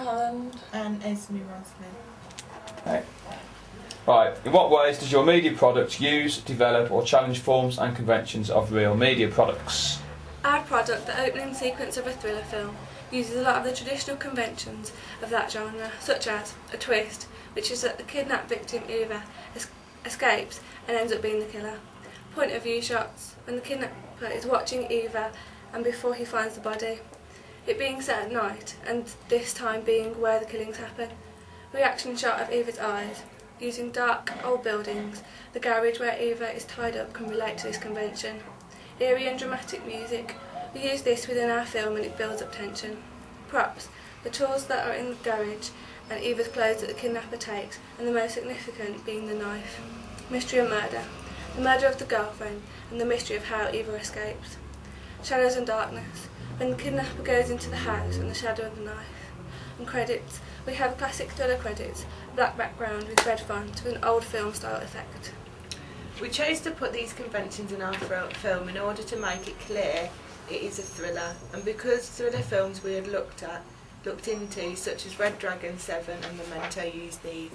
Holland. And Esme Roslin. Okay. Right, in what ways does your media product use, develop or challenge forms and conventions of real media products? Our product, the opening sequence of a thriller film, uses a lot of the traditional conventions of that genre, such as a twist, which is that the kidnapped victim Eva escapes and ends up being the killer. Point of view shots, when the kidnapper is watching Eva and before he finds the body. It being set at night, and this time being where the killings happen. Reaction shot of Eva's eyes. Using dark old buildings, the garage where Eva is tied up can relate to this convention. Eerie and dramatic music. We use this within our film and it builds up tension. Props. The tools that are in the garage and Eva's clothes that the kidnapper takes, and the most significant being the knife. Mystery and murder. The murder of the girlfriend and the mystery of how Eva escapes. Shadows and darkness. When the kidnapper goes into the house and the shadow of the knife. And credits. We have classic thriller credits, black background with red font with an old film style effect. We chose to put these conventions in our film in order to make it clear it is a thriller, and because thriller films we had looked into, such as Red Dragon, Seven and Memento, use these.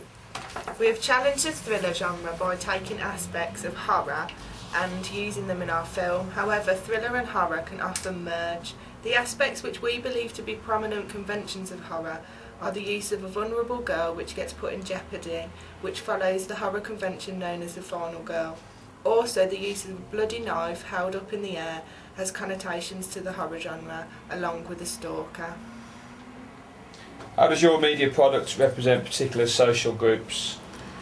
We have challenged the thriller genre by taking aspects of horror and using them in our film. However, thriller and horror can often merge. The aspects which we believe to be prominent conventions of horror are the use of a vulnerable girl which gets put in jeopardy, which follows the horror convention known as the final girl. Also, the use of a bloody knife held up in the air has connotations to the horror genre, along with the stalker. How does your media product represent particular social groups?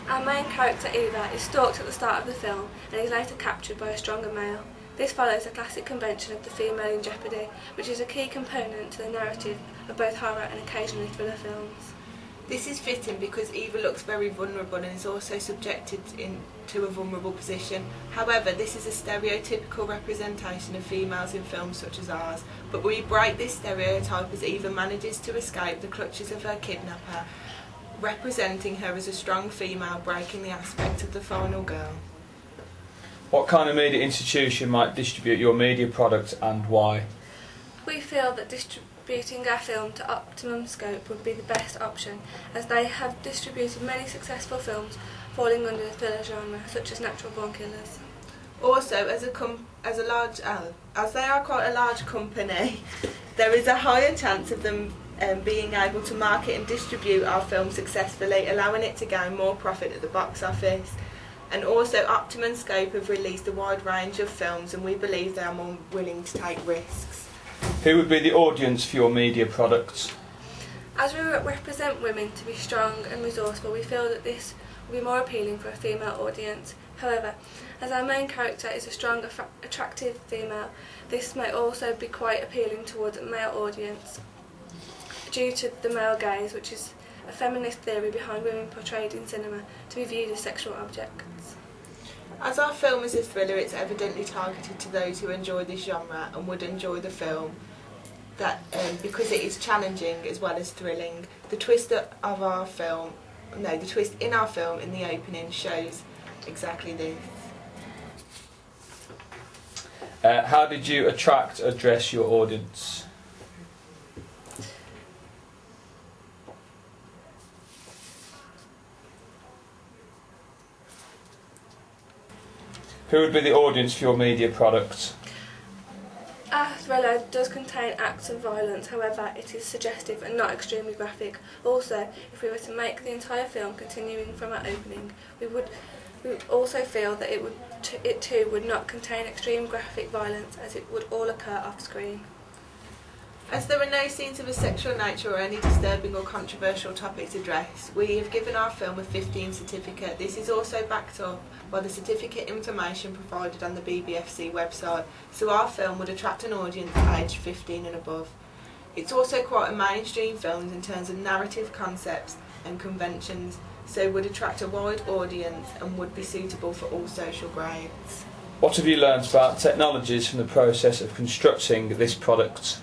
Our main character Eva is stalked at the start of the film and is later captured by a stronger male. This follows the classic convention of the female in jeopardy, which is a key component to the narrative of both horror and occasionally thriller films. This is fitting because Eva looks very vulnerable and is also subjected to a vulnerable position. However, this is a stereotypical representation of females in films such as ours, but we break this stereotype as Eva manages to escape the clutches of her kidnapper, representing her as a strong female breaking the aspect of the final girl. What kind of media institution might distribute your media product and why? We feel that distributing our film to Optimum Scope would be the best option, as they have distributed many successful films falling under the thriller genre, such as Natural Born Killers. Also, as they are quite a large company, there is a higher chance of them being able to market and distribute our film successfully, allowing it to gain more profit at the box office. And also, Optimum Scope have released a wide range of films, and we believe they are more willing to take risks. Who would be the audience for your media products? As we represent women to be strong and resourceful, we feel that this will be more appealing for a female audience. However, as our main character is a strong, attractive female, this may also be quite appealing towards a male audience due to the male gaze, which is a feminist theory behind women portrayed in cinema to be viewed as sexual objects. As our film is a thriller, it's evidently targeted to those who enjoy this genre and would enjoy the film, because it is challenging as well as thrilling. The twist in our film in the opening shows exactly this. How did you address your audience? Who would be the audience for your media product? Our thriller does contain acts of violence, however it is suggestive and not extremely graphic. Also, if we were to make the entire film continuing from our opening, we would also feel that it too would not contain extreme graphic violence, as it would all occur off screen. As there are no scenes of a sexual nature or any disturbing or controversial topics addressed, we have given our film a 15 certificate. This is also backed up by the certificate information provided on the BBFC website, so our film would attract an audience aged 15 and above. It's also quite a mainstream film in terms of narrative concepts and conventions, so would attract a wide audience and would be suitable for all social grades. What have you learned about technologies from the process of constructing this product?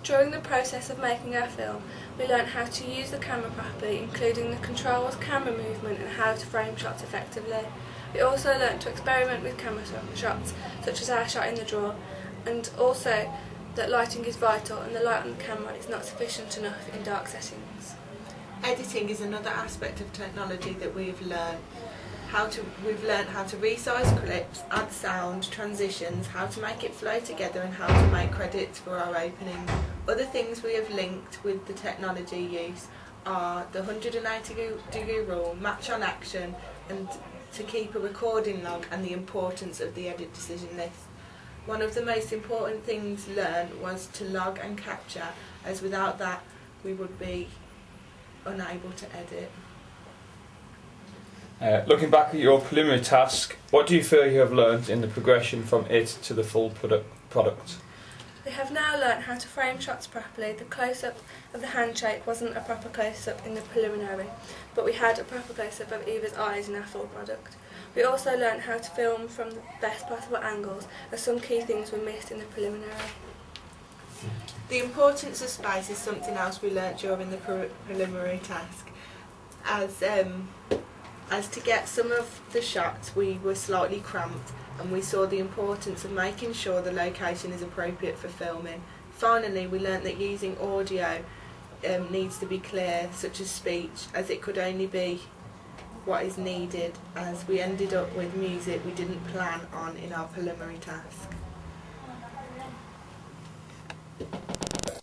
During the process of making our film, we learnt how to use the camera properly, including the controls, camera movement and how to frame shots effectively. We also learnt to experiment with camera shots, such as our shot in the drawer, and also that lighting is vital and the light on the camera is not sufficient enough in dark settings. Editing is another aspect of technology that we've learned. We've learned how to resize clips, add sound, transitions, how to make it flow together and how to make credits for our openings. Other things we have linked with the technology use are the 180-degree rule, match on action, and to keep a recording log, and the importance of the edit decision list. One of the most important things learned was to log and capture, as without that we would be unable to edit. Looking back at your preliminary task, what do you feel you have learned in the progression from it to the full product? We have now learnt how to frame shots properly. The close-up of the handshake wasn't a proper close-up in the preliminary, but we had a proper close-up of Eva's eyes in our full product. We also learnt how to film from the best possible angles, as some key things were missed in the preliminary. The importance of space is something else we learnt during the preliminary task. As to get some of the shots we were slightly cramped, and we saw the importance of making sure the location is appropriate for filming. Finally, we learnt that using audio needs to be clear, such as speech, as it could only be what is needed, as we ended up with music we didn't plan on in our preliminary task.